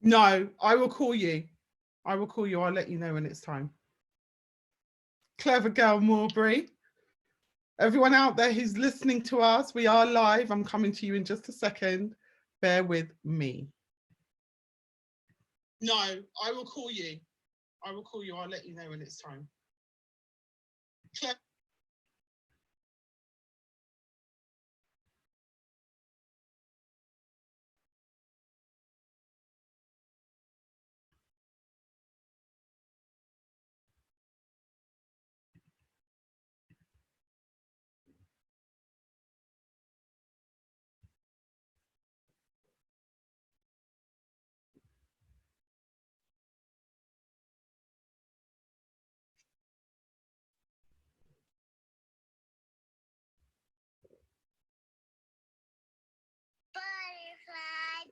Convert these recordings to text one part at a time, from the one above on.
No, I will call you. I will call you. I'll let you know when it's time. Clever girl, Maubrey. Everyone out there who's listening to us, we are live. I'm coming to you in just a second. Bear with me. No, I will call you. I will call you. I'll let you know when it's time.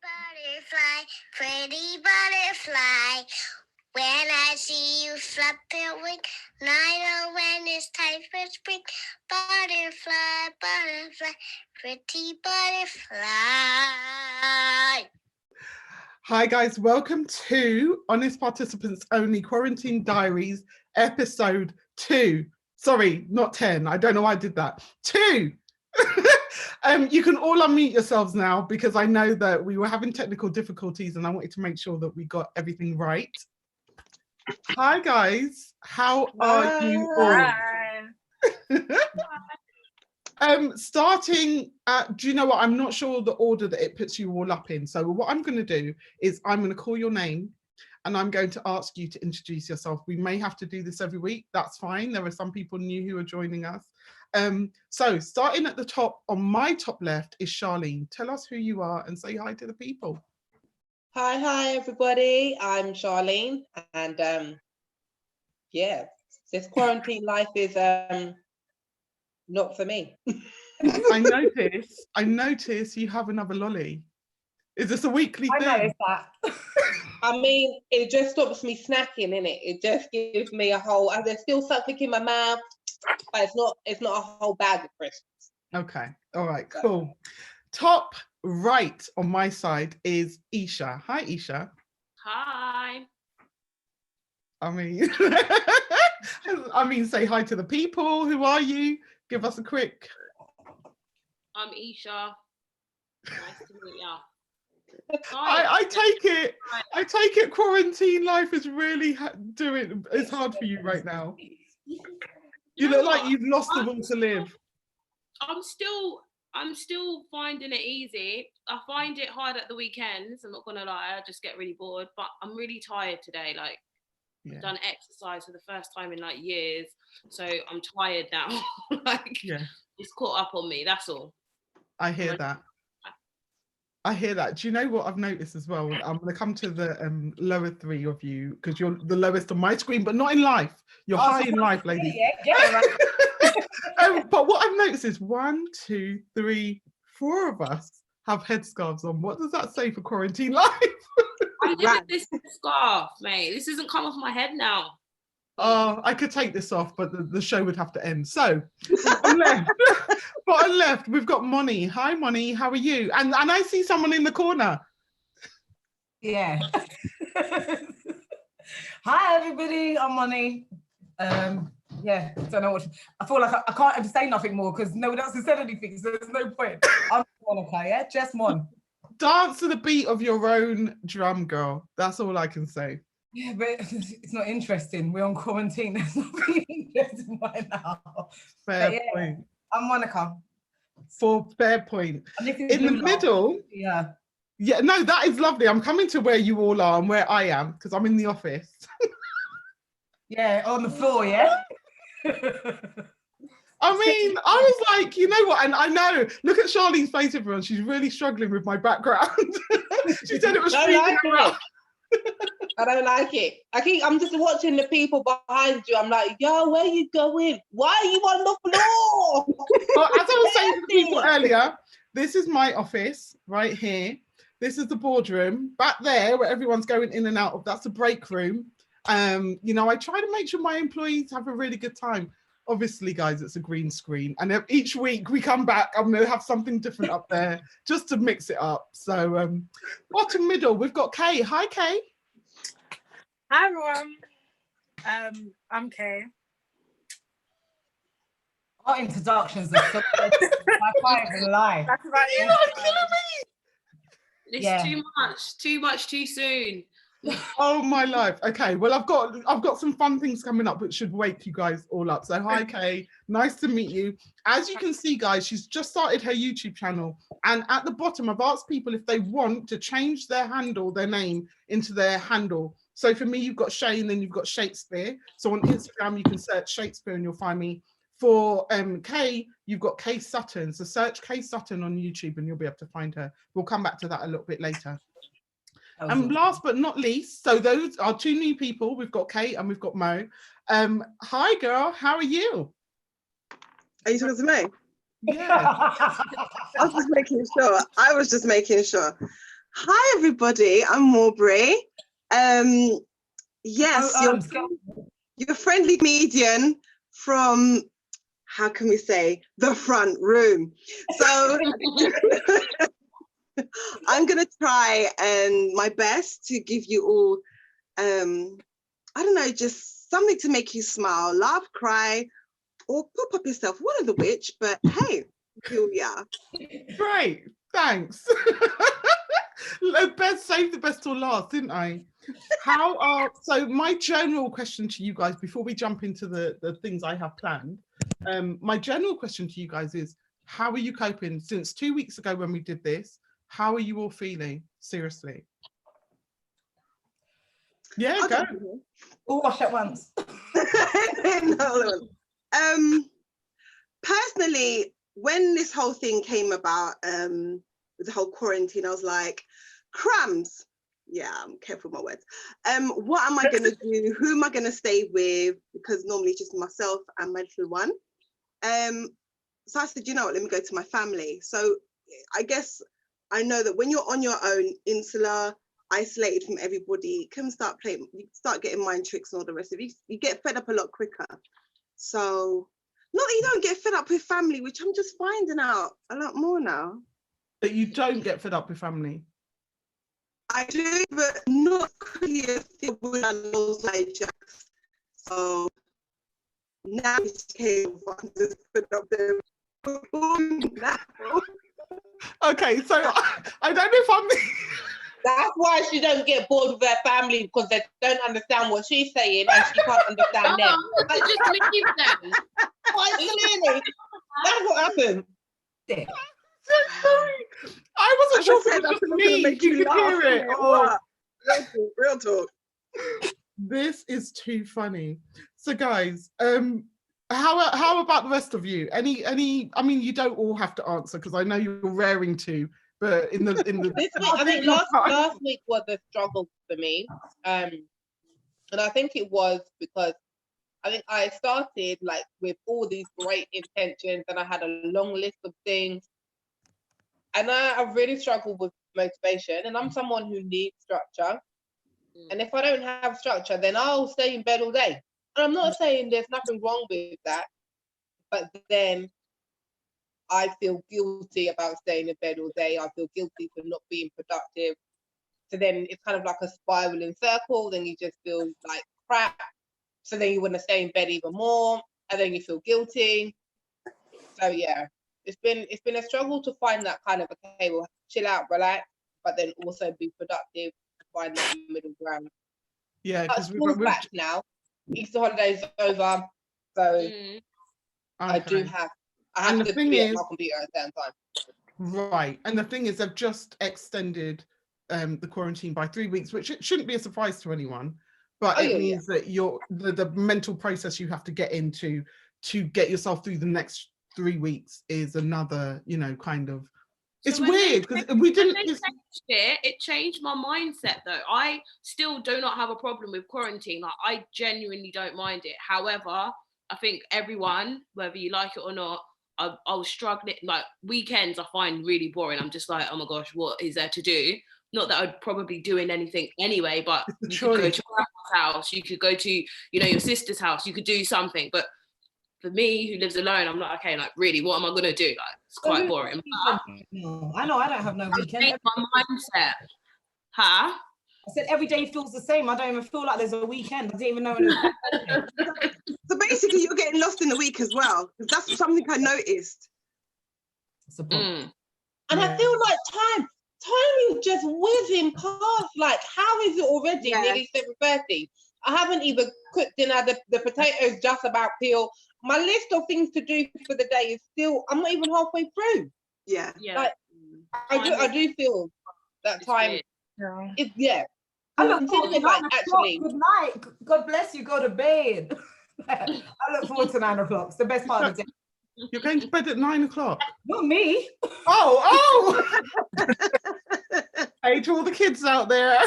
Butterfly, pretty butterfly. When I see you flap your wing, I know when it's time for spring. Butterfly, butterfly, pretty butterfly. Hi guys, welcome to Honest Participants Only Quarantine Diaries, episode 2. Sorry, not 10. I don't know why I did that. 2. You can all unmute yourselves now because I know that we were having technical difficulties and I wanted to make sure that we got everything right. Hi guys, how are you all? Starting at, do you know what? I'm not sure the order that it puts you all up in. So what I'm going to do is I'm going to call your name and I'm going to ask you to introduce yourself. We may have to do this every week. That's fine. There are some people new who are joining us. So starting at the top, on my top left is Charlene. Tell us who you are and say hi to the people. Hi everybody. I'm Charlene and yeah, this quarantine life is not for me. I notice you have another lolly. Is this a weekly thing? I noticed that. I mean, it just stops me snacking, innit? It just gives me a whole, there's still something in my mouth, but it's not a whole bag of crisps. Okay, all right, cool. Top right on my side is Isha. Hi, Isha. Hi. I mean, say hi to the people. Who are you? Give us a quick. I'm Isha. Nice to meet ya. I take it quarantine life is really it's hard for you right now. You look like you've lost the will to live. I'm still finding it easy. I find it hard at the weekends, I'm not gonna lie, I just get really bored, but I'm really tired today. Like, I've done exercise for the first time in like years, so I'm tired now. It's caught up on me, that's all. I hear that. Do you know what I've noticed as well? I'm going to come to the lower three of you because you're the lowest on my screen, but not in life. You're high in life, ladies. But what I've noticed is 1, 2, 3, 4 of us have headscarves on. What does that say for quarantine life? I did this scarf, mate. This doesn't come off my head now. Oh, I could take this off, but the show would have to end. So, bottom left, we've got Moni. Hi, Moni. How are you? And I see someone in the corner. Yeah. Hi, everybody. I'm Moni. Yeah, don't know what. I feel like I can't ever say nothing more because no one else has said anything, so there's no point. I'm Monica, yeah? Just Mon. Dance to the beat of your own drum, girl. That's all I can say. Yeah, but it's not interesting. We're on quarantine. There's nothing interesting right now. Fair point. I'm Monica. Fair point. In the middle. Yeah. Yeah, no, that is lovely. I'm coming to where you all are and where I am because I'm in the office. Yeah, on the floor, yeah? I mean, I was like, you know what? And I know, look at Charlene's face, everyone. She's really struggling with my background. She said it was freaking her out. I don't like it. I'm just watching the people behind you. I'm like, yo, where you going? Why are you on the floor? Well, as I was saying to people earlier, this is my office right here. This is the boardroom. Back there, where everyone's going in and out of, that's the break room. You know, I try to make sure my employees have a really good time. obviously, guys, it's a green screen. And each week we come back, I'm going to have something different up there just to mix it up. So bottom middle, we've got Kay. Hi, Kay. Hi, everyone. I'm Kay. Our introductions are so good. I can't even lie. That's about You're it. not killing me. It's Yeah. too much too soon. Oh my life. Okay, well, I've got some fun things coming up which should wake you guys all up. So hi, Kay, nice to meet you. As you can see, guys, she's just started her YouTube channel, and at the bottom I've asked people if they want to change their name into their handle. So for me, you've got Shay and then you've got Shakespeare. So on Instagram you can search Shakespeare and you'll find me. For Kay, you've got Kay Sutton. So search Kay Sutton on YouTube and you'll be able to find her. We'll come back to that a little bit later. And last but not least, so those are two new people. We've got Kate and we've got Mo. Hi, girl. How are you? Are you talking to me? Yeah. I was just making sure. Hi, everybody. I'm Maubrey. Yes, your friendly comedian from, how can we say, the front room. So I'm going to try my best to give you all, I don't know, just something to make you smile, laugh, cry, or pop up yourself, one of the which, but hey, here we are. Great, thanks. Best saved the best till last, didn't I? So my general question to you guys, before we jump into the things I have planned, my general question to you guys is, how are you coping? Since 2 weeks ago when we did this, how are you all feeling? Seriously. Yeah, go. All wash at once. No, personally, when this whole thing came about, with the whole quarantine, I was like, crumbs. Yeah, I'm careful with my words. What am I gonna do? Who am I gonna stay with? Because normally it's just myself and my little one. So I said, you know what, let me go to my family. So I guess I know that when you're on your own, insular, isolated from everybody, you can start getting mind tricks and all the rest of it. You get fed up a lot quicker. So, not that you don't get fed up with family, which I'm just finding out a lot more now. That you don't get fed up with family? I do, but not clear with like Jax. So, now it's okay, I'm just fed up there. Okay, so I don't know if I'm... That's why she don't get bored with her family, because they don't understand what she's saying and she can't understand them. Like, just leave them. Quite clearly, that's what happened. Yeah. I wasn't sure if it was just me. You could hear it. Oh. Real talk. This is too funny. So guys, how about the rest of you? Any I mean, you don't all have to answer because I know you're raring to, but in the This week, I think last week was a struggle for me. And I think it was because I think I started like with all these great intentions and I had a long list of things. And I really struggled with motivation, and I'm someone who needs structure. And if I don't have structure, then I'll stay in bed all day. And I'm not saying there's nothing wrong with that, but then I feel guilty about staying in bed all day. I feel guilty for not being productive. So then it's kind of like a spiraling circle. Then you just feel like crap. So then you want to stay in bed even more, and then you feel guilty. So yeah. It's been a struggle to find that kind of, okay, well, chill out, relax, but then also be productive, find that middle ground. Yeah, because we're back now. Easter holiday's over, so I have to be at my computer at the same time. Right, and the thing is, they've just extended the quarantine by 3 weeks, which it shouldn't be a surprise to anyone, but it means that the mental process you have to get into to get yourself through the next 3 weeks is another, kind of, it's weird because we didn't. It changed my mindset though. I still do not have a problem with quarantine. Like, I genuinely don't mind it. However, I think everyone, whether you like it or not, I was struggling. Like, weekends I find really boring. I'm just like, oh my gosh, what is there to do? Not that I'd probably doing anything anyway, but you could go to your grandma's house, you could go to, your sister's house, you could do something. But for me, who lives alone, I'm like, okay, like really, what am I gonna do? Like, it's quite boring. But No, I know I don't have no I've weekend. changed my mindset. Huh? I said every day feels the same. I don't even feel like there's a weekend. I didn't even know it was Saturday. So basically, you're getting lost in the week as well. 'Cause that's something I noticed. It's a problem. And I feel like time is just whizzing past. Like, how is it already Yeah. nearly 7:30? I haven't even cooked dinner. The potatoes just about peeled. My list of things to do for the day is still, I'm not even halfway through. Yeah. Yeah. Like, I do feel that It's time weird. is, yeah. I look forward to Considering, 9 like, o'clock. actually, Good night. God bless you. Go to bed. I look forward to 9 o'clock. It's the best part of the day. You're going to bed at 9 o'clock. Not me. Oh. Hey to all the kids out there.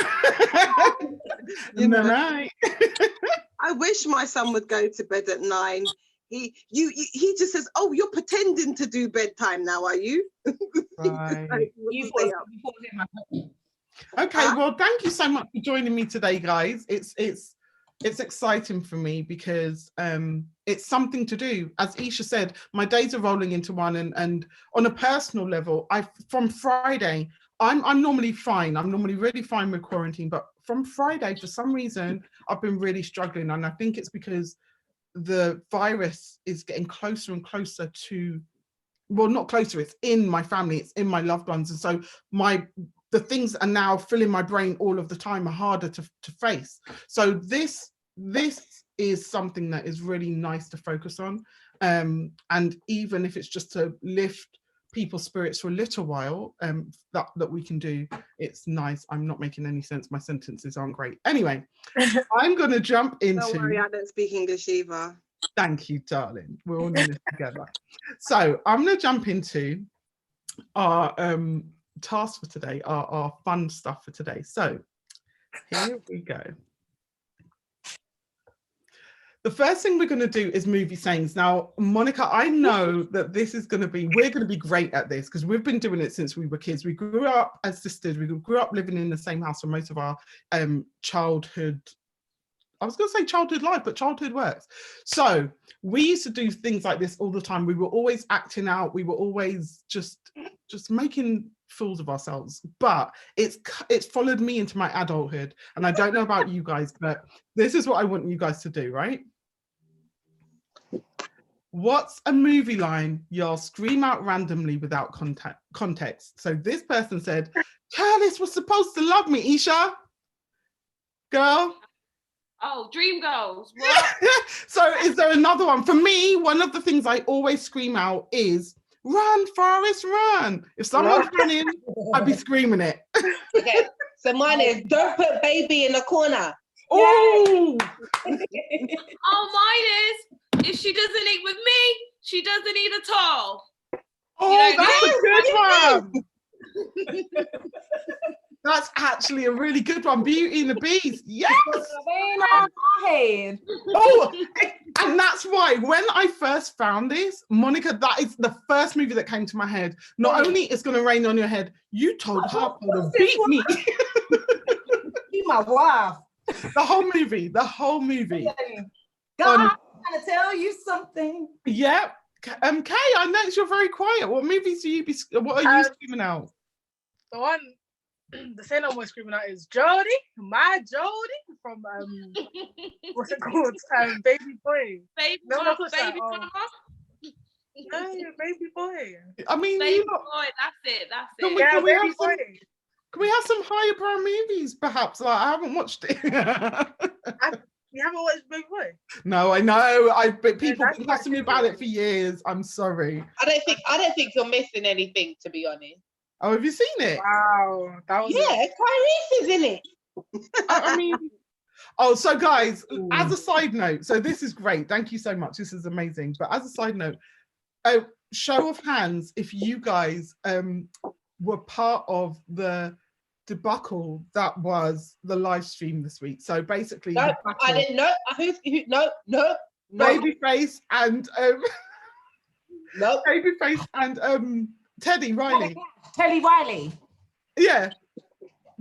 You know. Night. I wish my son would go to bed at 9. He just says, "Oh, you're pretending to do bedtime now, are you?" Right. Like, You stay thought- up. you thought him. Okay, well, thank you so much for joining me today, guys. It's exciting for me because it's something to do. As Isha said, my days are rolling into one, and on a personal level, from Friday, I'm normally fine. I'm normally really fine with quarantine, but from Friday, for some reason, I've been really struggling, and I think it's because the virus is getting closer and closer to, well, not closer, it's in my family, it's in my loved ones, and so the things are now filling my brain all of the time are harder to face. So this is something that is really nice to focus on, and even if it's just to lift people's spirits for a little while, that we can do, it's nice. I'm not making any sense, my sentences aren't great. Anyway, I'm going to jump into, Don't worry, I don't speak English either. thank you, darling, we're all in this together. So I'm going to jump into our task for today, our fun stuff for today. So here we go. The first thing we're going to do is movie sayings. Now, Monica, I know that we're going to be great at this because we've been doing it since we were kids. We grew up as sisters. We grew up living in the same house for most of our childhood. I was going to say childhood life, but childhood works. So we used to do things like this all the time. We were always acting out. We were always just making fools of ourselves, but it's followed me into my adulthood. And I don't know about you guys, but this is what I want you guys to do, right? What's a movie line you'll scream out randomly without context? So this person said, Charles was supposed to love me, Isha. Girl. Oh, Dreamgirls. What? So is there another one? For me, one of the things I always scream out is, run, Forrest, run. If someone's running, I'd be screaming it. okay. So mine is, don't put baby in the corner. Oh, Oh, mine is, if she doesn't eat with me, she doesn't eat at all. oh, You that's a good one. That's actually a really good one. Beauty and the Beast. Yes. Oh, and that's why when I first found this, Monica, that is the first movie that came to my head. Not only it's going to rain on your head, you told Harpo to beat me. Be my wife. The whole movie. God, I'm trying to tell you something. Yeah. Kay, I noticed you're very quiet. What movies what are you screaming out? The one, the saying I'm always screaming out is Jodie, my Jodie from what's it called? Baby Boy. Baby, No, mama, what's baby, that? mama. No, Baby Boy. I mean, Baby you boy, that's it. That's Can it. we- Yeah, can we Baby have some- Boy. can we have some higher brow movies, perhaps? Like, I haven't watched it. You haven't watched Baby Boy? No, I know. But people that's been quite asking me good. about it for years. I'm sorry. I don't think you're missing anything, to be honest. Oh, have you seen it? Wow, that was Yeah, Tyrese is in it. I mean, oh, so guys, as a side note, so this is great. Thank you so much. This is amazing. But as a side note, show of hands if you guys were part of the debacle that was the live stream this week. So basically, No, the I battle, didn't know. No. Babyface and No. Babyface and Teddy Riley. Teddy Riley. Yeah.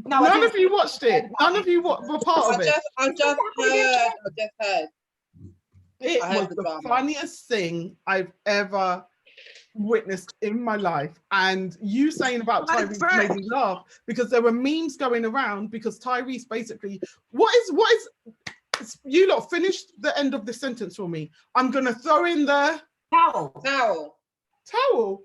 No, I None didn't. of you watched it. None of you were part of it. I just heard. It I heard was the the drama. funniest thing I've ever witnessed in my life. And you saying about My Tyrese friend. made me laugh because there were memes going around because Tyrese basically, what is you lot finished the end of the sentence for me. I'm gonna throw in the Towel. Towel.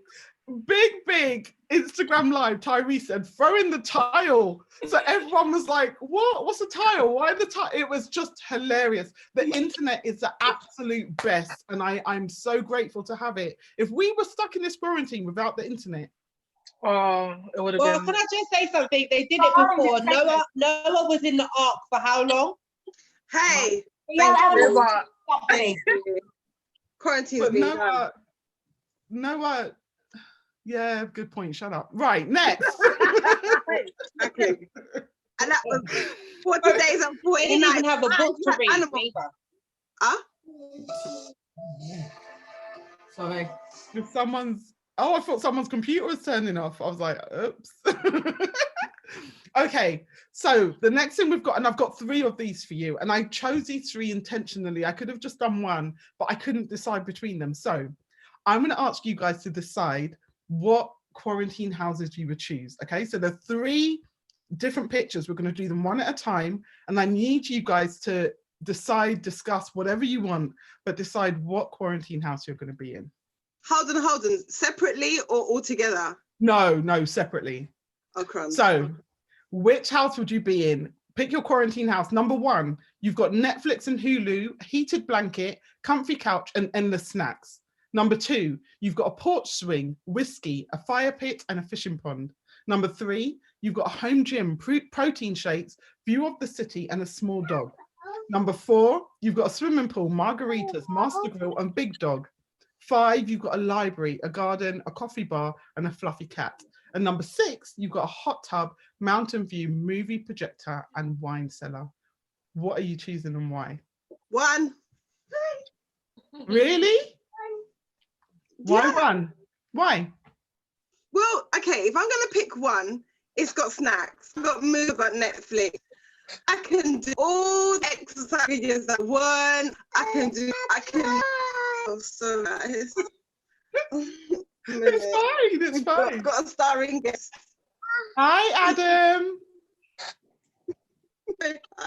big Instagram live. Tyrese said, throw in the tile. So everyone was like, what? What's a tile? Why the tile? It was just hilarious. The internet is the absolute best. And I'm so grateful to have it. If we were stuck in this quarantine without the internet. Oh, it would have Well, been. can I just say something? They did it How long before. did it take Noah was in the ark for how long? Hey, Yeah, thank you. animals. But Properly. Quarantine's But been done. Noah, yeah, good point. Shut up. Right, next. Exactly. And that was 40 days and 40 They didn't nights. even have a And book you to had read animals. either. Huh? Sorry. If someone's, oh, I thought someone's computer was turning off. I was like, oops. Okay, so the next thing we've got, and I've got 3 of these for you, and I chose these 3 intentionally. I could have just done one, but I couldn't decide between them. So I'm going to ask you guys to decide what quarantine houses you would choose. Okay, so the 3 different pictures, we're going to do them one at a time, and I need you guys to decide, discuss whatever you want, but decide what quarantine house you're going to be in. Hold on. Separately or all together? No, separately. Oh, crumbs. So, which house would you be in? Pick your quarantine house. Number 1, you've got Netflix and Hulu, heated blanket, comfy couch, and endless snacks. Number 2, you've got a porch swing, whiskey, a fire pit, and a fishing pond. Number 3, you've got a home gym, protein shakes, view of the city, and a small dog. Number 4, you've got a swimming pool, margaritas, master grill, and big dog. 5, you've got a library, a garden, a coffee bar, and a fluffy cat. And number 6, you've got a hot tub, mountain view, movie projector, and wine cellar. What are you choosing and why? 1. Really? Why Yeah. 1? Why? Well, okay, if I'm going to pick one, it's got snacks. I've got movies, I've got Netflix. I can do all the exercise videos at one. Oh, so nice. It's fine. Got a starring guest. Hi, Adam.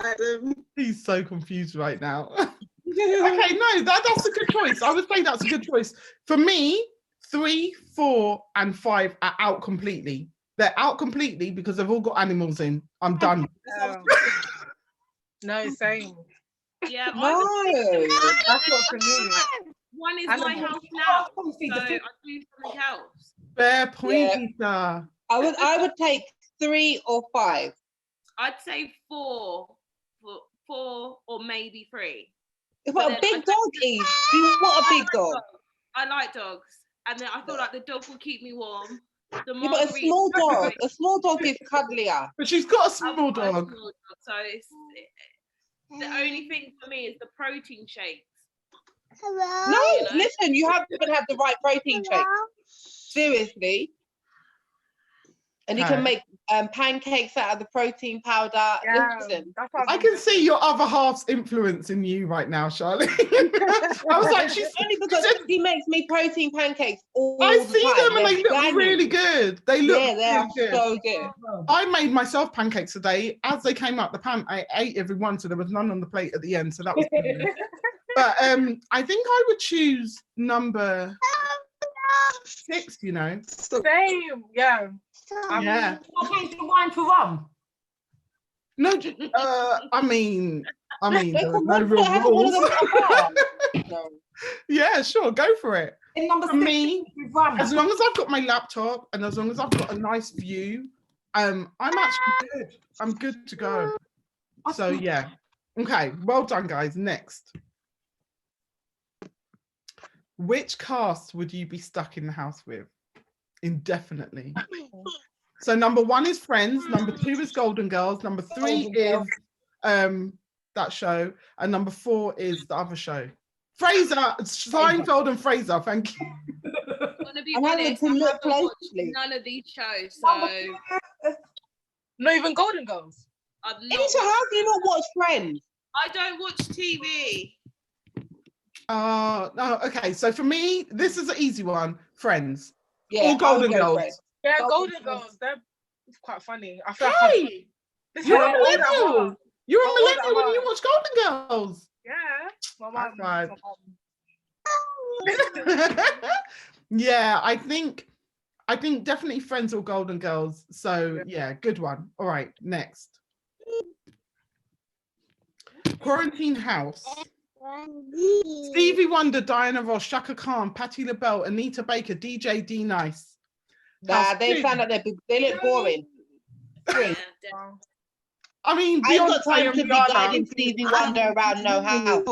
Adam. He's so confused right now. Okay, no, that's a good choice. I would say that's a good choice. For me, 3, 4, and 5 are out completely. They're out completely because they've all got animals in. I'm done. No, same. Yeah, No. That's not for me. one is I my love house now, Come so see I the do food. something else. Fair point, Yeah. Issa. I would take 3 or 5. I'd say 4, 4 or maybe 3. If But a then big I- dog, Eve. You want a big dog. I like dogs, and then I feel like the dog will keep me warm. The Yeah, but a small dog. A small dog is cuddlier. But she's got a I've small got a dog. small dog, so the only thing for me is the protein shakes. Hello. No, listen, you haven't had the right protein shake. Seriously. And you can Okay. make pancakes out of the protein powder. Yeah, Listen, that's what I can see your other half's influence in you right now, Charlotte. I was like, she's only because she makes me protein pancakes all I the see time. them and They're they look banging. really good. They look Yeah, they really are good. so good. I made myself pancakes today. As they came out the pan, I ate every one, so there was none on the plate at the end. So that was good. But I think I would choose number 6, you know. Same, yeah. Yeah. I'll change the wine for rum. No, I mean, They there was could no put real have one of rules. them at a bar. No. Yeah, sure, go for it. In number For 6 me, with rum. as long as I've got my laptop and as long as I've got a nice view, I'm actually good. I'm good to go. So yeah. Okay, well done, guys. Next. Which cast would you be stuck in the house with? Indefinitely. So number 1 is Friends, number 2 is Golden Girls, number 3 Golden is Girls. that show, and number 4 is the other show. Fraser, Seinfeld and Fraser, thank you. I'm gonna be I'm having honest, to I look haven't watched closely. none of these shows, so I've Not even Golden Girls. not. Aisha, how do you not watch Friends? I don't watch TV. No, okay. So for me, this is an easy one. Friends. Yeah, Or I would Golden go Girls. Friends. Yeah, Golden Golden Girls. Girls. They're quite funny. I feel like I've, Hey, this you're is a all that millennial. hard. You're a All that millennial when you hard. watch Golden Girls. Yeah, my High mum. five. My mum. Yeah, I think definitely Friends or Golden Girls. So yeah, good one. All right, next. Quarantine House. Stevie Wonder, Diana Ross, Shaka Khan, Patti LaBelle, Anita Baker, DJ D Nice. Nah, they sound like they look boring. Three. I mean, I ain't got Beyonce time and to be Rihanna. guiding Stevie Wonder around no house.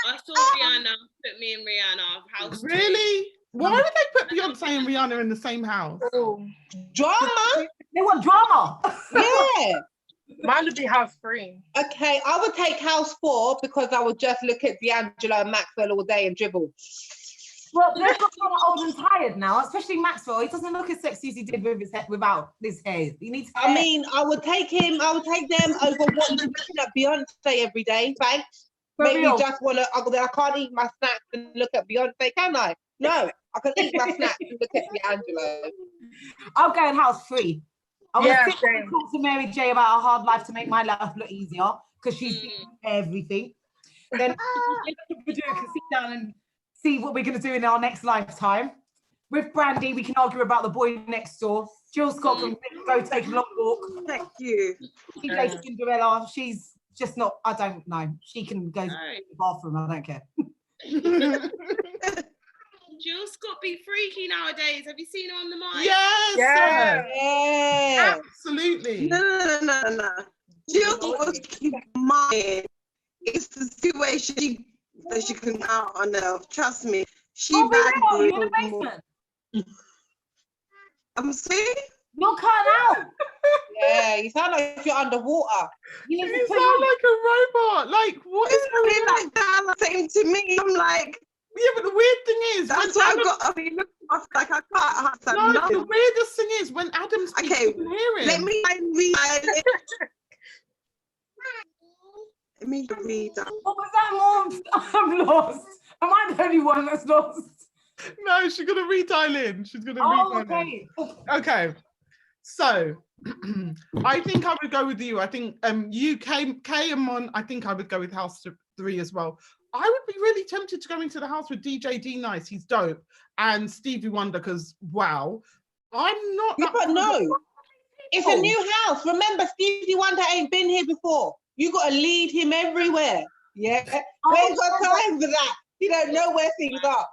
I saw Rihanna. Put me and Rihanna. House two. Really? Why would they put Beyonce and Rihanna in the same house? Oh, Drama? They want drama. Yeah. mine would be House 3. Okay, I would take House 4 because I would just look at D'Angelo and Maxwell all day and dribble. Well, they're kind of old and tired now, especially Maxwell. He doesn't look as sexy as he did with his hair, without his hair. He needs. I mean, I would take them over watching looking at Beyonce every day. Thanks. For Make me real. just want to. I can't eat my snacks and look at Beyonce, can I? No, I can eat my snacks and look at D'Angelo. I'll go in House 3. I want Yeah, to sit same. and talk to Mary J about her hard life to make my life look easier because she's doing everything. Then we can sit down and see what we're going to do in our next lifetime. With Brandy, we can argue about the boy next door. Jill Scott can go take a long walk. Thank you. DJ Cinderella, she's just not, I don't know. She can go to the bathroom, I don't care. Jill Scott be freaky nowadays. Have you seen her on the mic? Yes, Yeah. Yeah. absolutely. No. Jill was keep mine. It's the situation that she can out on earth. Trust me. She Oh, bad you in the girl. basement? I'm saying. You're cut out. Yeah, you sound like you're underwater. You need You to put sound like a robot. Like, what is It's really like that. Same to me. I'm like, Yeah, but the weird thing is, that's when why Adam, I've got. I mean, look, I feel like I can't have no, that. the weirdest thing is when Adam speaks, Okay, you can hear him. Let me read. Let me read that. What was that, Mom? I'm lost. Am I the only one that's lost? No, she's gonna redial in. She's gonna Oh, redial in. okay. Okay, so I think I would go with you. I think you Kay and Mon. I think I would go with House 3 as well. I would be really tempted to go into the house with DJ D Nice. He's dope, and Stevie Wonder because wow, I'm not. Yeah, but no, it's a new house. Remember, Stevie Wonder ain't been here before. You got to lead him everywhere. Yeah, we ain't got time for that. You don't know where things are.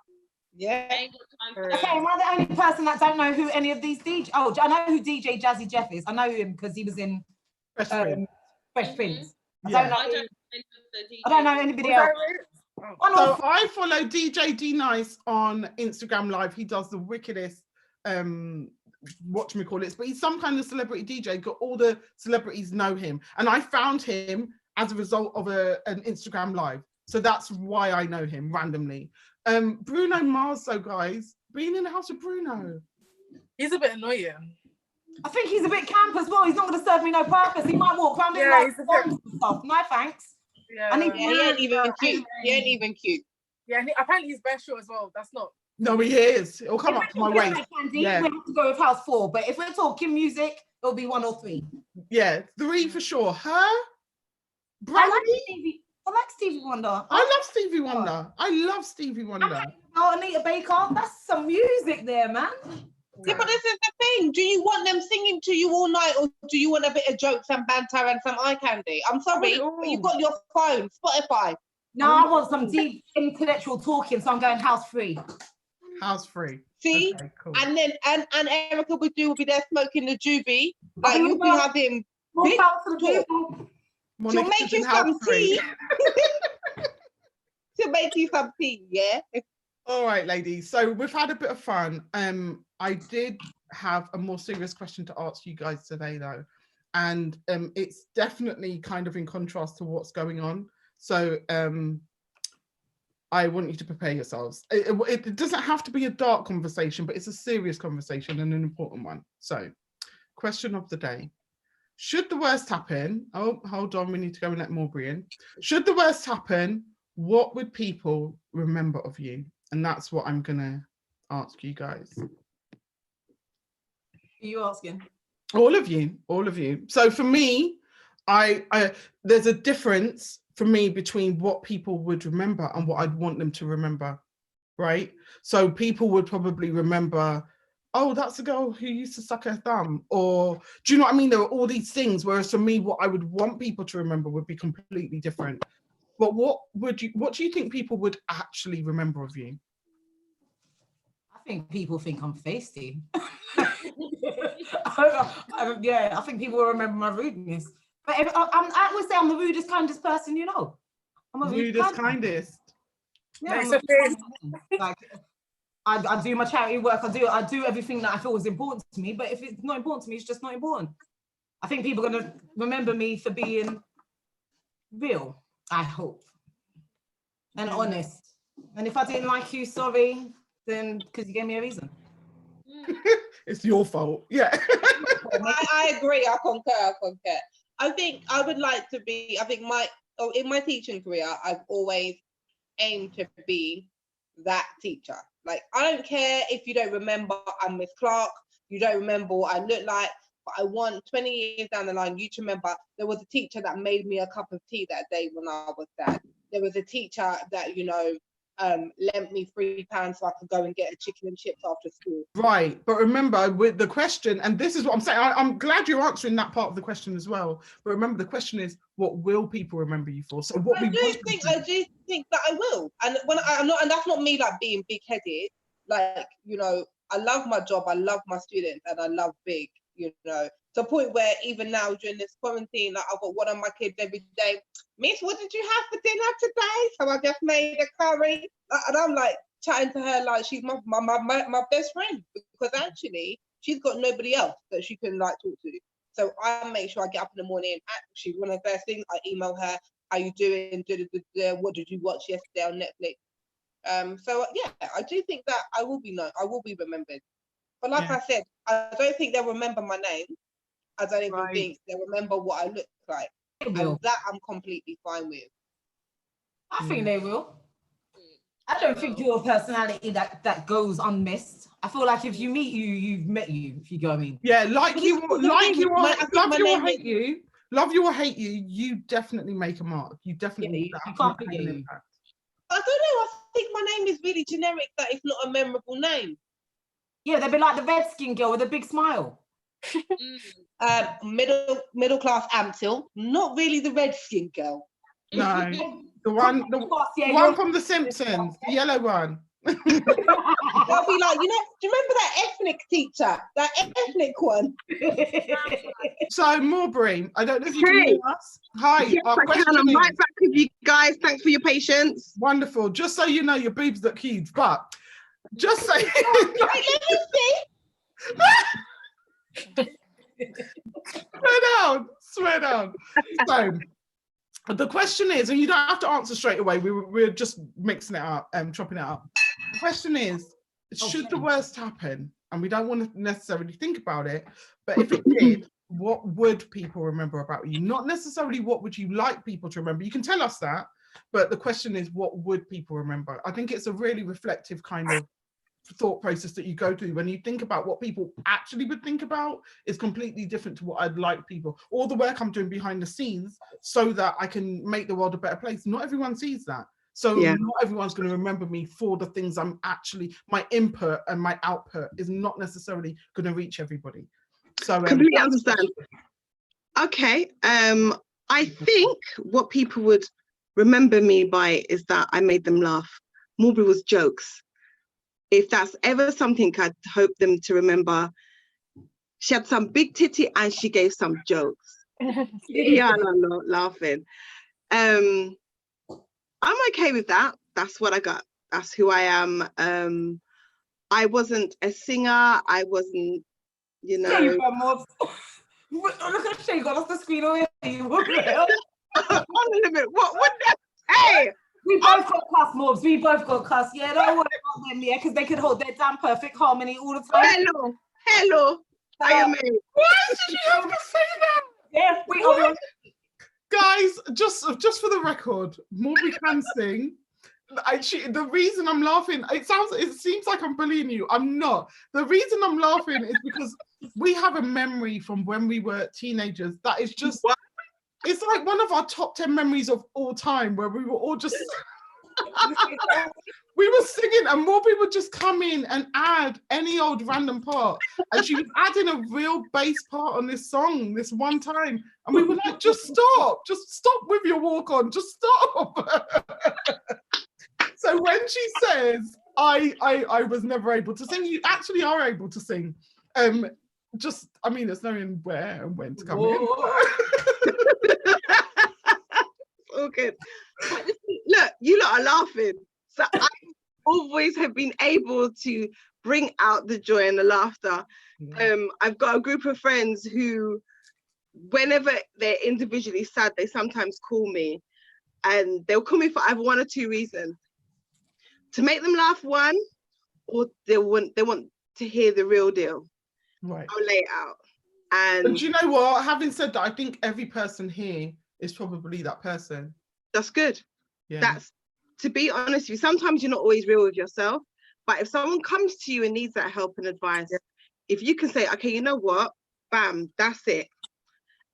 Yeah. I ain't got time for Okay, that. am I the only person that don't know who any of these DJ? Oh, I know who DJ Jazzy Jeff is. I know him because he was in Fresh Prince. Fresh Prince. Yeah. I don't know anybody Was else. that it? One So or I follow DJ D Nice on Instagram Live. He does the wickedest whatchamacallits, but he's some kind of celebrity DJ. Got all the celebrities know him, and I found him as a result of an Instagram Live. So that's why I know him randomly. Bruno Mars, though, guys, being in the house with Bruno. He's a bit annoying. I think he's a bit camp as well. He's not going to serve me no purpose. He might walk around in Yeah, like he's a bit- songs and stuff. No thanks. Yeah. I need- Yeah, he ain't even cute. He ain't even cute. Yeah, and apparently he's best short as well. That's not. No, he is. It'll come If up to we're my talking waist. Candy, Yeah. we have to go with House 4. But if we're talking music, it'll be 1 or 3. Yeah, 3 for sure. Her, I Brandy. like Stevie Wonder. I love Stevie Wonder. I love Stevie Wonder. Oh, Anita Baker. That's some music there, man. Yeah, but this is the thing. Do you want them singing to you all night, or do you want a bit of jokes and banter and some eye candy? I'm sorry, but you've got your phone, Spotify. No, I want some deep intellectual talking, so I'm going House 3. House 3. See, Okay, cool. and then and Erica will be there smoking the juvie. Like you'll be having. More Big power to the talk. people. She'll make you some tea. She'll make you some tea, yeah. All right, ladies. So we've had a bit of fun. I did have a more serious question to ask you guys today, though, and it's definitely kind of in contrast to what's going on. So I want you to prepare yourselves. It doesn't have to be a dark conversation, but it's a serious conversation and an important one. So, question of the day. Should the worst happen, oh, hold on, we need to go and let Maubrey in. Should the worst happen, what would people remember of you? And that's what I'm gonna ask you guys. Are you asking? All of you. So for me, I there's a difference for me between what people would remember and what I'd want them to remember, right? So people would probably remember, oh, that's a girl who used to suck her thumb, or do you know what I mean? There are all these things, whereas for me, what I would want people to remember would be completely different. But what do you think people would actually remember of you? I think people think I'm feisty. Yeah, I think people will remember my rudeness. But I would say I'm the rudest, kindest person, you know. I'm a Rudest, kindest. Yeah, Nice I'm of you. like, I do my charity work. I do everything that I feel is important to me. But if it's not important to me, it's just not important. I think people are gonna remember me for being real. I hope, and honest. And if I didn't like you, sorry. Then because you gave me a reason. It's your fault. Yeah. I agree. I concur. I think I would like to be. I think in my teaching career, I've always aimed to be that teacher. Like, I don't care if you don't remember I'm Miss Clark, you don't remember what I look like, but I want 20 years down the line you to remember there was a teacher that made me a cup of tea that day when I was sad. There was a teacher that, you know, lent me £3 so I could go and get a chicken and chips after school. Right, but remember with the question, and this is what I'm saying, I'm glad you're answering that part of the question as well. But remember, the question is, what will people remember you for? So what I do think that I will, and when I'm not, and that's not me like being big-headed. Like, you know, I love my job, I love my students, and I love big. You know, to a point where even now during this quarantine, like, I've got one of my kids every day. Miss, what did you have for dinner today? So I just made a curry, and I'm like chatting to her like she's my best friend, because actually she's got nobody else that she can like talk to. So I make sure I get up in the morning. Actually, one of the first things I email her, "How you doing? What did you watch yesterday on Netflix?" So yeah, I do think that I will be known. I will be remembered. But like I said, I don't think they'll remember my name. I don't even think they'll remember what I look like. And that I'm completely fine with. I think they will. I don't think you're a personality that goes unmissed. I feel like if you meet you, you've met you, if you go what I mean. Yeah, love you or hate you, you definitely make a mark. You definitely you can't forget you. I don't know, I think my name is really generic, that it's not a memorable name. Yeah, they'd be like the red-skinned girl with a big smile. Middle class Amtil, not really the red-skinned girl. No, the one from The Simpsons, the yellow one. They'll be like, you know, do you remember that ethnic teacher, that ethnic one? So Marbury, I don't know if you can hear us. Hi, yes, I can. I'm right back with you guys. Thanks for your patience. Wonderful. Just so you know, your boobs look huge, but just say. Swear down. So the question is, and you don't have to answer straight away, we're just mixing it up and chopping it up. The question is, should the worst happen, and we don't want to necessarily think about it, but if it did, what would people remember about you? Not necessarily what would you like people to remember. You can tell us that, but the question is, what would people remember? I think it's a really reflective kind of thought process that you go through when you think about what people actually would think about is completely different to what I'd like people, all the work I'm doing behind the scenes so that I can make the world a better place. Not everyone sees that. So not everyone's going to remember me for the things I'm actually, my input and my output is not necessarily going to reach everybody. So completely understand. Okay. I think what people would remember me by is that I made them laugh. Marbury was jokes. If that's ever something I'd hope them to remember, she had some big titty and she gave some jokes. Yeah, no, laughing. I'm okay with that. That's what I got. That's who I am. I wasn't a singer. I wasn't, you know. Look at Shay got off the screen already. Hold on a minute. What? Hey! We both got cuss, Morbs. We both got cuss. Yeah, don't worry about them, yeah, because they could hold their damn perfect harmony all the time. Hello. I am. Why did you have to say that? Yeah, we are. Guys, just for the record, Morby can sing. The reason I'm laughing, it seems like I'm bullying you. I'm not. The reason I'm laughing is because we have a memory from when we were teenagers that is just, it's like one of our top 10 memories of all time, where we were all just, we were singing and Morby would just come in and add any old random part. And she was adding a real bass part on this song this one time. And we were like, just stop with your walk on, just stop. So when she says, I was never able to sing, you actually are able to sing. It's knowing where and when to come in. All good. Look, you lot are laughing. So I always have been able to bring out the joy and the laughter. I've got a group of friends who, whenever they're individually sad, they sometimes call me, and they'll call me for either one or two reasons. To make them laugh, one, or they want to hear the real deal. Right. I'll lay it out. And do you know what? Having said that, I think every person here is probably that person. That's good. Yeah. That's, to be honest with you, sometimes you're not always real with yourself, but if someone comes to you and needs that help and advice, if you can say, okay, you know what, bam, that's it.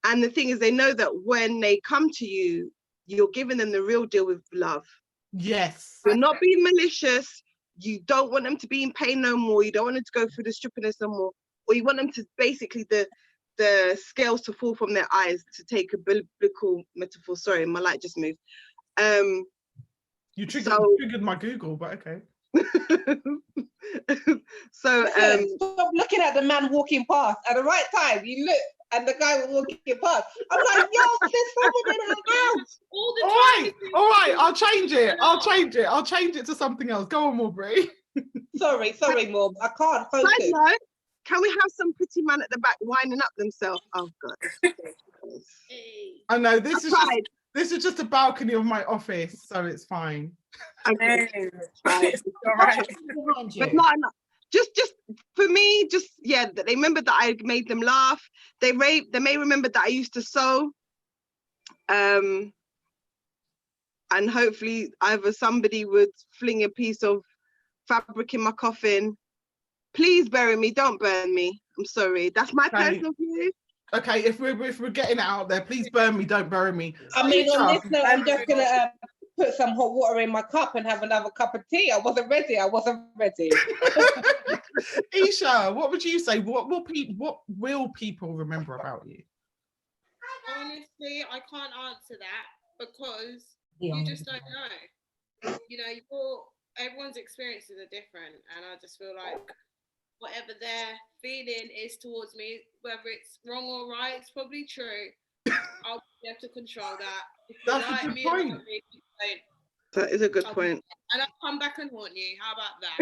And the thing is, they know that when they come to you, you're giving them the real deal with love. Yes. You're not being malicious. You don't want them to be in pain no more. You don't want them to go through the strippiness no more. Or you want them to basically the scales to fall from their eyes, to take a biblical metaphor. Sorry, my light just moved. You triggered my Google, but okay. So stop looking at the man walking past at the right time. You look and the guy was walking past. I'm like, yo, there's someone in her house. All the time. All right, I'll change it to something else. Go on, Morby. Sorry, Mom. I can't focus. Side note, can we have some pretty man at the back winding up themselves? Oh God. I know this is just a balcony of my office, so it's fine. Okay. It's all right. But not enough. Just for me, that they remember that I made them laugh. They may remember that I used to sew. And hopefully either somebody would fling a piece of fabric in my coffin. Please bury me, don't burn me. I'm sorry. That's my personal view. Okay, if we're getting it out there, please burn me, don't bury me. I mean, on this note, I'm just gonna put some hot water in my cup and have another cup of tea. I wasn't ready. Isha, what would you say? What will people remember about you? Honestly, I can't answer that because you just don't know. You know, everyone's experiences are different, and I just feel like whatever their feeling is towards me, whether it's wrong or right, it's probably true. I'll be able to control that. That's a good point. That is a good point. And I'll come back and haunt you. How about that?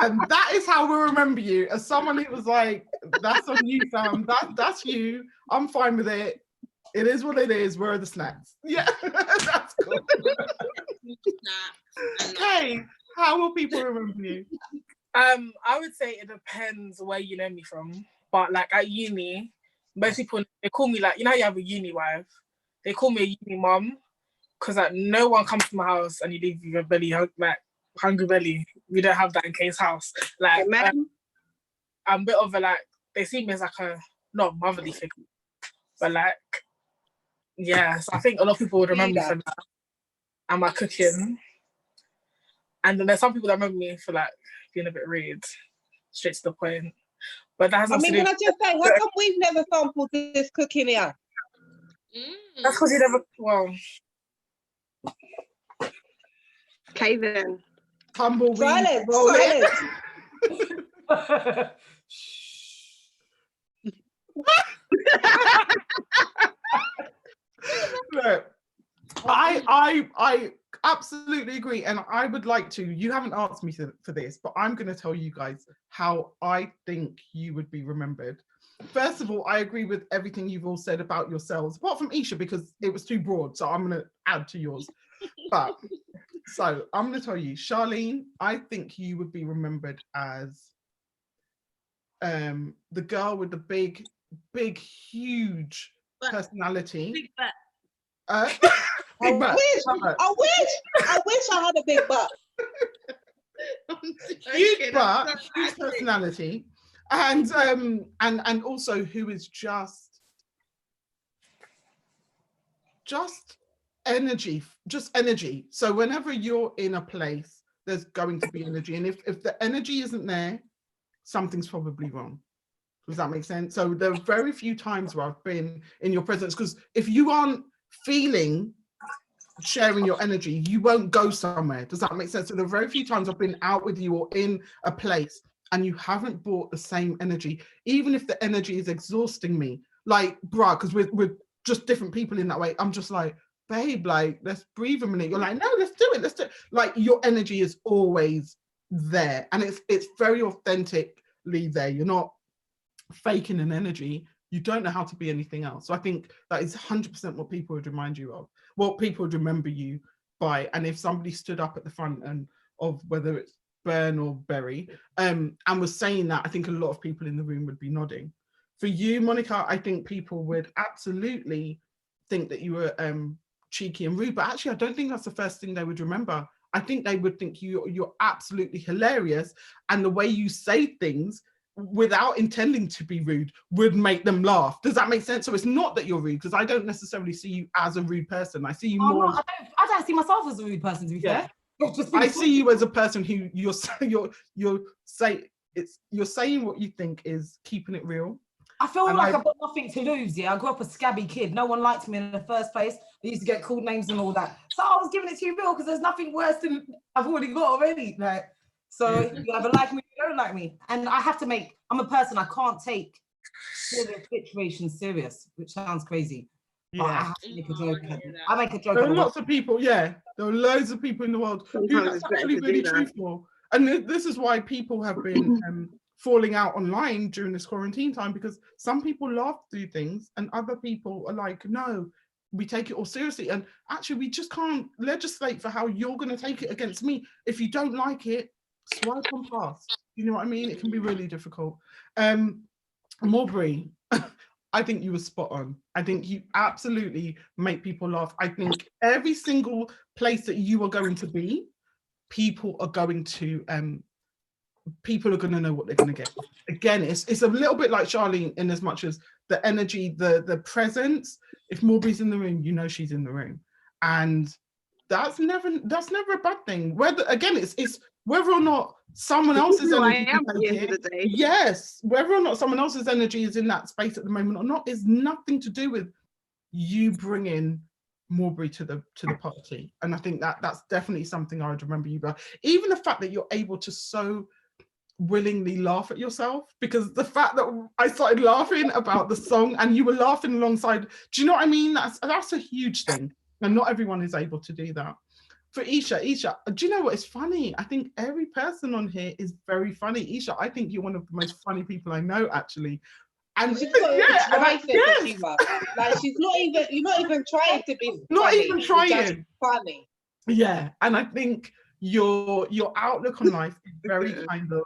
And that is how we'll remember you, as someone who was like, that's on you, fam. That's you. I'm fine with it. It is what it is. Where are the snacks? Yeah, that's cool. Okay, how will people remember you? I would say it depends where you know me from. But like at uni, most people, they call me, like, you know how you have a uni wife? They call me a uni mom, because like no one comes to my house and you leave your belly like hungry belly. We don't have that in Kay's house. Like I'm a bit of a, like, they see me as like a not motherly figure, but like, yeah. So I think a lot of people would remember me for that and my cooking. And then there's some people that remember me for like being a bit rude, straight to the point. But that has can I just say, how come we've never sampled this cooking here? That's because you never. Well. Okay then. Tumbleweed. Silence. Look, I absolutely agree, and I would like to. You haven't asked me for this, but I'm going to tell you guys how I think you would be remembered. First of all, I agree with everything you've all said about yourselves, apart from Isha, because it was too broad. So I'm going to add to yours. But so I'm going to tell you, Charlene, I think you would be remembered as the girl with the big, huge personality. Big butt. I Big butt. wish I had a big butt. Huge butt, huge personality, and also who is just energy, just energy. So whenever you're in a place, there's going to be energy, and if the energy isn't there, something's probably wrong. Does that make sense? So there are very few times where I've been in your presence, because if you aren't feeling sharing your energy, you won't go somewhere. Does that make sense? So there are very few times I've been out with you or in a place and you haven't brought the same energy, even if the energy is exhausting me. Like, bruh, because we're just different people in that way. I'm just like, babe, like, let's breathe a minute. You're like, no, let's do it. Like, your energy is always there, and it's very authentically there. You're not faking an energy. You don't know how to be anything else. So I think that is 100% what people would remind you of, what people would remember you by. And if somebody stood up at the front and of whether it's Bern or Berry and was saying that, I think a lot of people in the room would be nodding. For you, Monica, I think people would absolutely think that you were cheeky and rude, but actually I don't think that's the first thing they would remember. I think they would think you're absolutely hilarious, and the way you say things without intending to be rude would make them laugh. Does that make sense? So it's not that you're rude, because I don't necessarily see you as a rude person. I see you more. I don't see myself as a rude person, to be fair. I see you as a person who you're saying what you think is keeping it real. I feel like I've got nothing to lose. Yeah, I grew up a scabby kid. No one liked me in the first place. I used to get called names and all that. So I was giving it to you real, because there's nothing worse than I've already got already. Like, so you either like me or you don't like me. And I have to I'm a person, I can't take serious situations serious, which sounds crazy. But I have to make a joke. I make a joke. There are lots of people, there are loads of people in the world who that's actually really truthful. And this is why people have been falling out online during this quarantine time, because some people laugh through things and other people are like, no, we take it all seriously. And actually, we just can't legislate for how you're going to take it against me. If you don't like it, swipe on past. You know what I mean? It can be really difficult. Maubrey, I think you were spot on. I think you absolutely make people laugh. I think every single place that you are going to be, people are going to know what they're going to get. Again, it's a little bit like Charlene, in as much as the energy, the presence. If Maubrey's in the room, you know she's in the room, and that's never a bad thing. Whether, again, it's whether or not someone else's energy can take it. Yes, whether or not someone else's energy is in that space at the moment or not is nothing to do with you bringing Maubrey to the party. And I think that's definitely something I would remember you by. Even the fact that you're able to so willingly laugh at yourself, because the fact that I started laughing about the song and you were laughing alongside, do you know what I mean? That's a huge thing, and not everyone is able to do that. For Isha, do you know what is funny? I think every person on here is very funny. Isha, I think you're one of the most funny people I know, actually. And she's like she's you're not even trying to be not funny. Even trying. Just funny. Yeah, and I think your outlook on life is very kind of,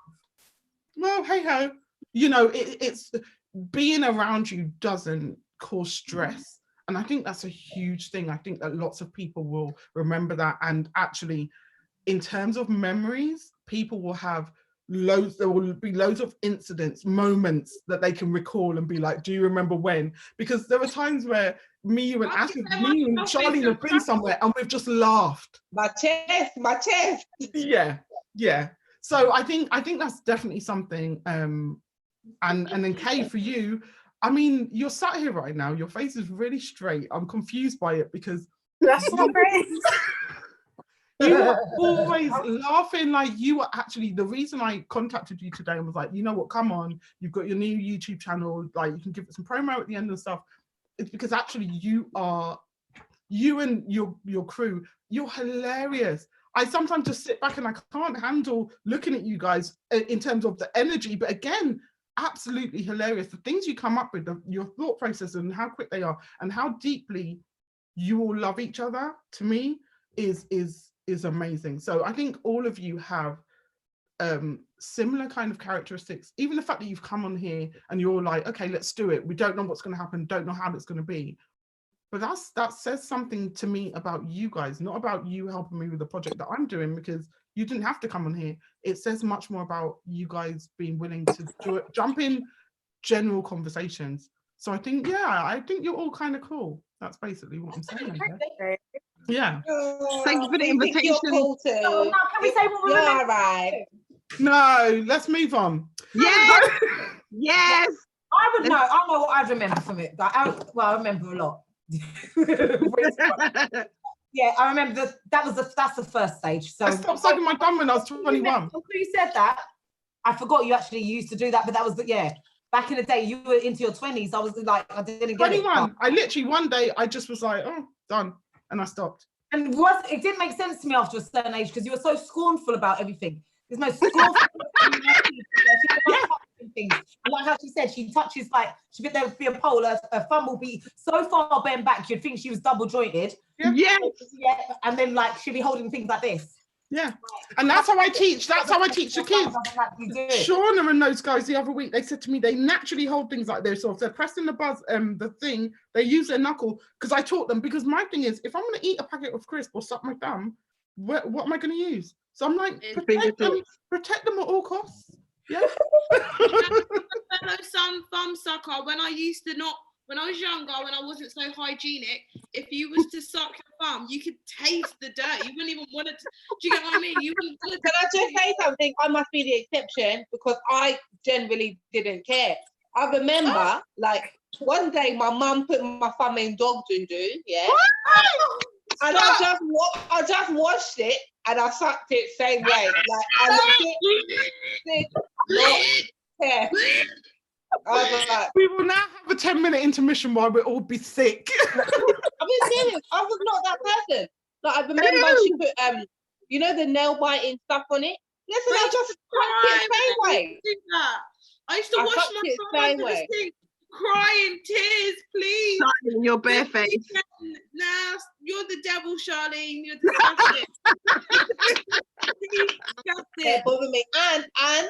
well, hey ho, you know, it's being around you doesn't cause stress, and I think that's a huge thing. I think that lots of people will remember that, and actually, in terms of memories, people will have loads. There will be loads of incidents, moments that they can recall and be like, "Do you remember when?" Because there are times where me and Charlene have been somewhere and we've just laughed. My chest. Yeah. So I think that's definitely something. And then Kay, for you, I mean, you're sat here right now. Your face is really straight. I'm confused by it because that's not great. You were always laughing. Like, you were actually the reason I contacted you today and was like, you know what, come on, you've got your new YouTube channel, like you can give it some promo at the end and stuff. It's because actually you and your crew, you're hilarious. I sometimes just sit back and I can't handle looking at you guys in terms of the energy, but again, absolutely hilarious. The things you come up with, your thought process and how quick they are and how deeply you all love each other, to me is amazing. So I think all of you have similar kind of characteristics. Even the fact that you've come on here and you're like, okay, let's do it. We don't know what's going to happen, don't know how it's going to be. But that says something to me about you guys, not about you helping me with the project that I'm doing, because you didn't have to come on here. It says much more about you guys being willing to jump in general conversations. So I think you're all kind of cool. That's basically what I'm saying. Yeah. Thank you for the invitation. Cool too. Oh, now can we say what we You're remember? all right. No, let's move on. Yes. Yes. I would know. I know what I remember from it. But I remember a lot. Yeah, I remember that's the first stage. So I stopped sucking my thumb when I was 21. Until you said that, I forgot you actually used to do that. But that was back in the day. You were into your 20s. I was like, I didn't get 21. it. I literally one day I just was like, oh, done, and I stopped. And it didn't make sense to me after a certain age because you were so scornful about everything. There's no scornful. Things. Like how she said, she touches like there would be a pole, her thumb will be so far bent back you'd think she was double jointed. Yeah. And then like she'd be holding things like this. Yeah, and that's how I teach. That's how I teach the kids. Shauna and those guys the other week, they said to me they naturally hold things like this. So if they're pressing the thing, they use their knuckle, because I taught them. Because my thing is, if I'm going to eat a packet of crisp or suck my thumb, what am I going to use? So I'm like, protect them at all costs. Yeah. Some thumb sucker. When I was younger, when I wasn't so hygienic, if you was to suck your thumb, you could taste the dirt. You wouldn't even want to. Do you get what I mean? You wouldn't want to. Can I just say something? I must be the exception because I generally didn't care. I remember, like one day, my mum put my thumb in dog doo-doo, yeah, and I just washed it and I sucked it same way. Like I did not care. I was like, we will now have a 10-minute intermission while we all be sick. I'm being serious. I was not that person. Like I remember she put you know, the nail biting stuff on it. Listen, I just sucked it same way. I used to wash my thumb under the sink, crying tears, please. In your bare face. Nah, you're the devil, Charlene. You're disgusting. It bothered me. And I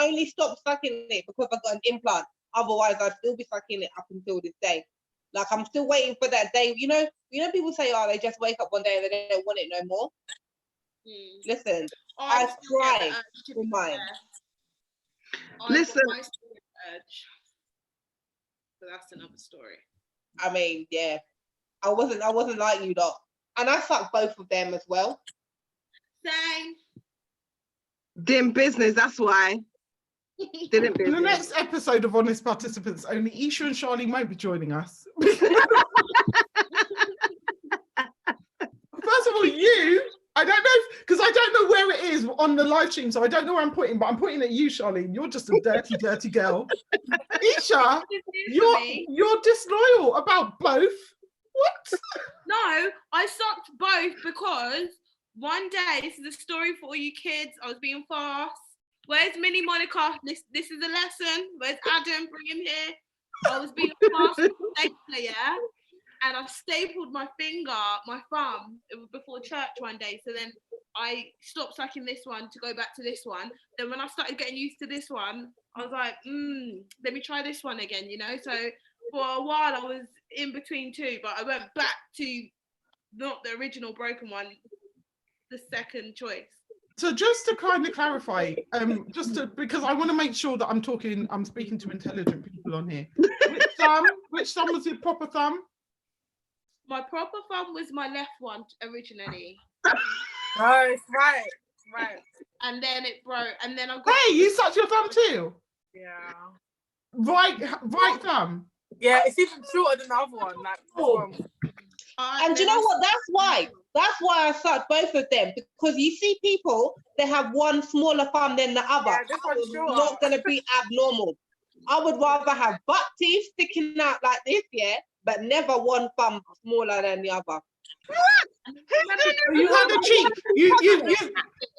only stopped sucking it because I got an implant. Otherwise, I'd still be sucking it up until this day. Like I'm still waiting for that day. You know, people say, oh, they just wake up one day and they don't want it no more. Listen, I cried for mine. Listen. But that's another story. I mean, yeah, I wasn't like you lot, and I sucked both of them as well. Same. Didn't business, that's why. Didn't In the business. next episode of Honest Participants Only, Isha and Charlene won't be joining us. First of all, I don't know, because I don't know where it is on the live stream, so I don't know where I'm pointing, but I'm pointing at you, Charlene. You're just a dirty, dirty girl. Isha, you're disloyal about both. What? No, I sucked both because one day, this is a story for all you kids, I was being fast. Where's Minnie Monica? This is a lesson. Where's Adam? Bring him here. I was being fast with the stapler, yeah? And I stapled my thumb, it was before church one day. So then I stopped sucking this one to go back to this one. Then when I started getting used to this one, I was like, let me try this one again, you know? So for a while I was in between two, but I went back to not the original broken one, the second choice. So just to kind of clarify, because I want to make sure that I'm speaking to intelligent people on here. Which thumb was your proper thumb? My proper thumb was my left one originally. Right. And then it broke, and then I got. Hey, you sucked your thumb too? Yeah. Right thumb. Yeah, it's even shorter than the other one. Like, And you know what? That's why I sucked both of them, because you see people that have one smaller thumb than the other. Yeah, this one's It's shorter. not going to be abnormal. I would rather have butt teeth sticking out like this, yeah, but never one thumb smaller than the other. You had a cheek. You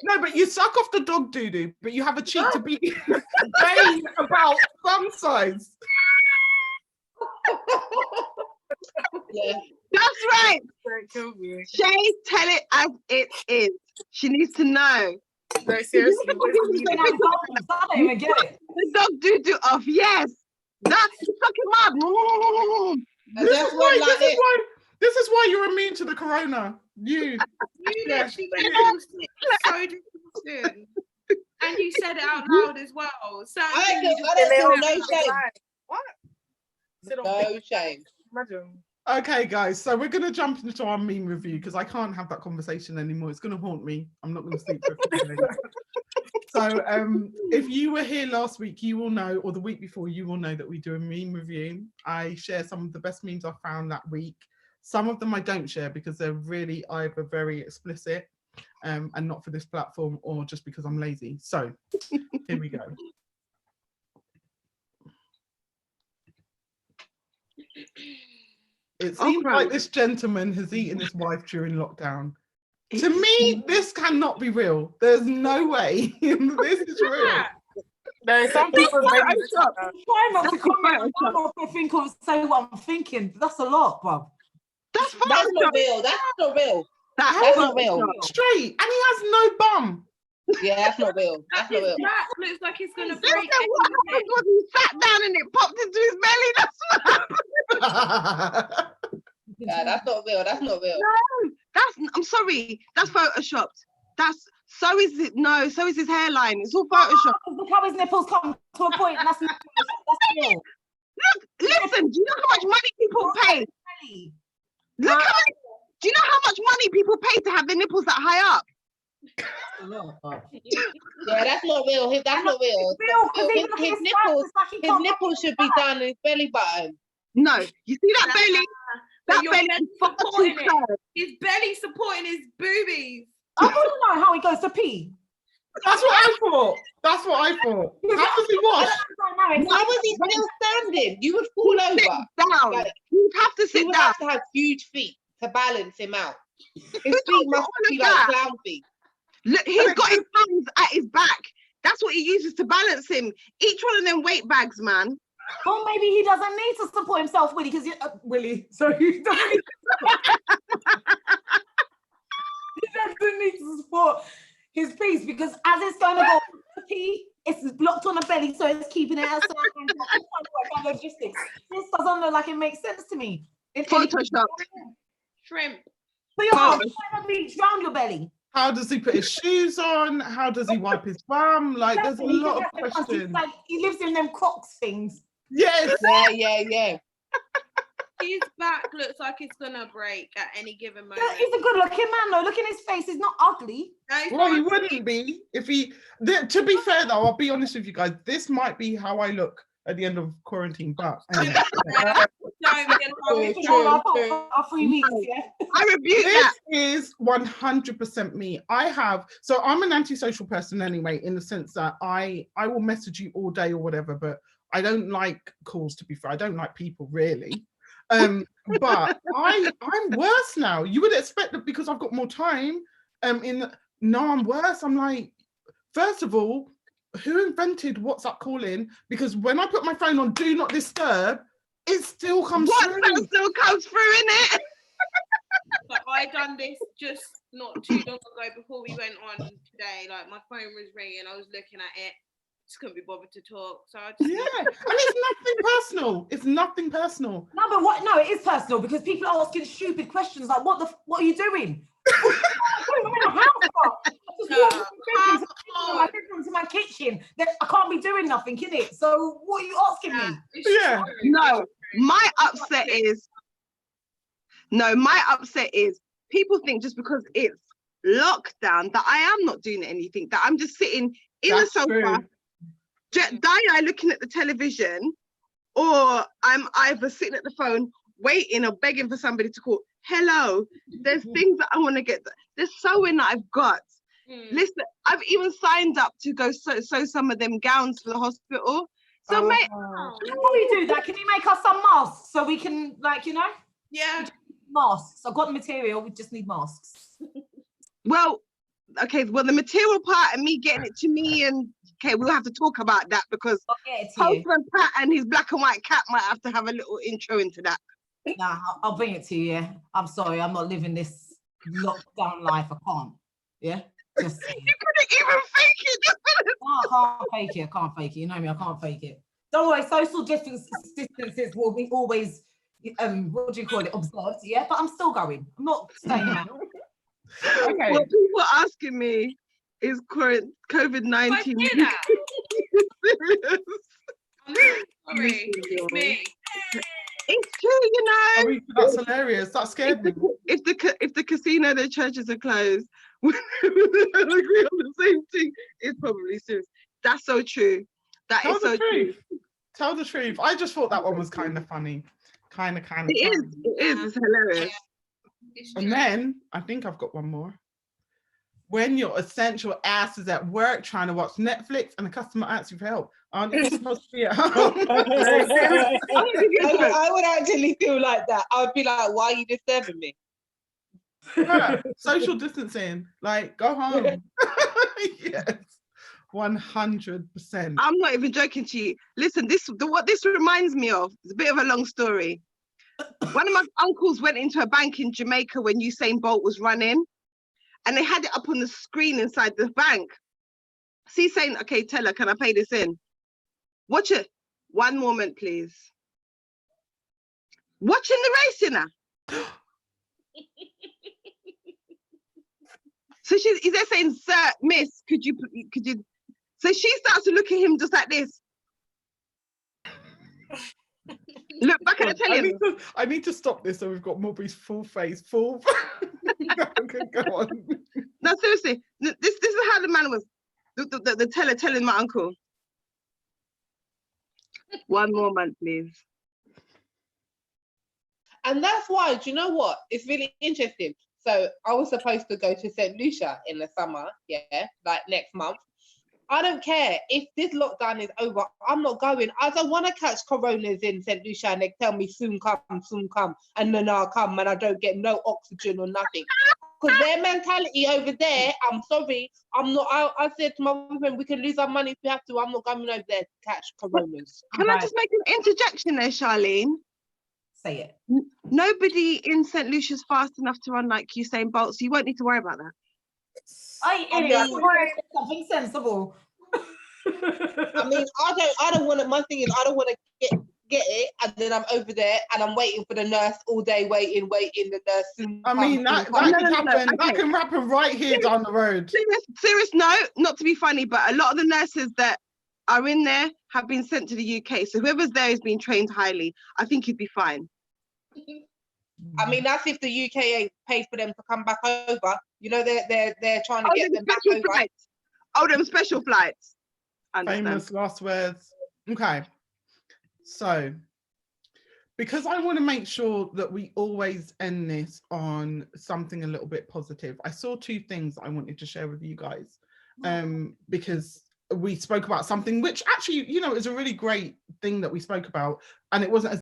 no, but you suck off the dog doo-doo, but you have a cheek to be vain about thumb size. Yeah. That's right. Don't kill me. Shay, tell it as it is. She needs to know. No, seriously. I don't even get it. The dog do off, yes. That's fucking mad. And that's when, like, This is why you're immune to the corona. You literally feel sick so disgusting. And you said it out loud as well. So I you don't feel no shame. What? No shame. Imagine. Okay, guys, so we're going to jump into our meme review because I can't have that conversation anymore. It's going to haunt me. I'm not going to sleep for a few days. So if you were here last week, you will know, or the week before, you will know that we do a meme review. I share some of the best memes I found that week. Some of them I don't share because they're really either very explicit and not for this platform, or just because I'm lazy. So here we go. It seems like this gentleman has eaten his wife during lockdown. To me, this cannot be real. There's no way this is real. No, some people try not to comment. I'm not to think of say what I'm thinking. That's a lot, bro. That's not real. That's not real. That's not real. Straight, and he has no bum. Yeah, that's not real. That's not real. That looks like it's gonna What break. happened was he sat down and it popped into his belly. That's what happened. Yeah, that's not real. That's not real. No, I'm sorry. That's photoshopped. So is his hairline. It's all photoshopped. Look how his nipples come to a point. That's not real. Look, listen. Do you know how much money people pay? Do you know how much money people pay to have their nipples that high up? Yeah, that's not real. That's not real. His nipples should be down in his belly button. No, you see that belly? That belly is supporting it. His belly supporting his boobies. I want to know how he goes to pee. That's what I thought. How does he wash? Why was he still standing? You would fall over. Down. Like, You'd have to sit he would down. have to have huge feet to balance him out. His feet must be like clown feet. Look, he's got his hands at his back. That's what he uses to balance him. Each one of them weight bags, man. Or maybe he doesn't need to support himself, Willie, because sorry, he doesn't need to support his piece because as it's going to go to pee, it's blocked on the belly, so it's keeping it as logistics. This doesn't look like it makes sense to me. Photoshop. Shrimp. So you're trying to reach round your belly. How does he put his shoes on? How does he wipe his bum? Like, there's a lot of questions. Like, he lives in them Crocs things. Yes. Yeah. His back looks like it's gonna break at any given moment. He's a good-looking man, though. Look at his face. He's not ugly. Well, he wouldn't be if he. To be fair, though, I'll be honest with you guys. This might be how I look at the end of quarantine, but anyway. I rebuke that. This is 100% me. So I'm an antisocial person anyway, in the sense that I will message you all day or whatever, but I don't like calls, to be fair. I don't like people really. But I'm worse now. You would expect that because I've got more time. No, I'm worse. I'm like, first of all, who invented WhatsApp calling? Because when I put my phone on Do Not Disturb, it still comes through. WhatsApp still comes through, innit? Like, I done this just not too long ago before we went on today. Like, my phone was ringing, I was looking at it, just couldn't be bothered to talk. So I just and it's nothing personal. It's nothing personal. No, but what? No, it is personal because people are asking stupid questions like, "What are you doing?" My bedroom to my kitchen. I can't be doing nothing, can it? So what are you asking me? Yeah. No, my upset is people think just because it's lockdown that I am not doing anything, that I'm just sitting in the sofa, looking at the television, or I'm either sitting at the phone waiting or begging for somebody to call. Hello, there's things that I want to get. There's sewing that I've got. Listen, I've even signed up to go sew some of them gowns for the hospital. So, mate, before you do that, can you make us some masks so we can, Yeah. Masks. I've got the material. We just need masks. Well, the material part and me getting it to me, and we'll have to talk about that because Postman Pat and his black and white cat might have to have a little intro into that. Nah, I'll bring it to you. Yeah, I'm sorry, I'm not living this lockdown life. I can't. Yeah. Just saying. You couldn't even fake it. I can't fake it. I can't fake it. You know me, I can't fake it. Don't worry, social distances will be always, what do you call it, observed, yeah? But I'm still going. I'm not staying out. Okay. What people are asking me is current COVID-19. I hear that. serious? I'm sorry. It's me. It's true, you know. Oh, that's hilarious. That scared me. If the casino, the churches are closed, we don't agree on the same thing. It's probably serious. That's so true. That Tell is the so true. truth. Tell the truth. I just thought that one was kind of funny. Kind of. It is. It is. It's hilarious. It's And true. then I think I've got one more. When your essential ass is at work trying to watch Netflix and a customer asks you for help, aren't you supposed to be at home? I would actually feel like that. I would be like, why are you disturbing me? Yeah, social distancing, like go home. Yes, 100%. I'm not even joking to you. Listen, what this reminds me of is a bit of a long story. One of my uncles went into a bank in Jamaica when Usain Bolt was running, and they had it up on the screen inside the bank. So he's saying, okay, teller, can I pay this in? Watch it. One moment, please. Watching the race, you know. So he's there saying, sir, miss, could you? So she starts to look at him just like this. Look back at the telly. I need to stop this so we've got Maubrey's full face, full. Okay, go on. No, seriously, this is how the man was. The teller telling my uncle. One more month, please. And that's why, do you know what? It's really interesting. So I was supposed to go to St. Lucia in the summer, yeah, like next month. I don't care if this lockdown is over. I'm not going. I don't want to catch coronas in St. Lucia and they tell me soon come, and then I'll come and I don't get no oxygen or nothing. Because their mentality over there, I'm sorry, I'm not. I said to my husband, we can lose our money if we have to. I'm not going over there to catch coronas. Can I just make an interjection there, Charlene? Say it. Nobody in St. Lucia's fast enough to run like Usain Bolt, so you won't need to worry about that. Something sensible. I mean, I don't want to. My thing is, I don't want to get it, and then I'm over there and I'm waiting for the nurse all day, waiting. The nurse. I mean, that can happen. Okay. That can happen right here down the road. Serious note, not to be funny, but a lot of the nurses that are in there have been sent to the UK. So whoever's there is being trained highly. I think you'd be fine. I mean, that's if the UK ain't paid for them to come back over. You know, they're trying to get them back over. Flights. Oh, them special flights. Understand. Famous last words. Okay. So, because I want to make sure that we always end this on something a little bit positive, I saw two things I wanted to share with you guys. Because we spoke about something which actually, you know, is a really great thing that we spoke about, and it wasn't as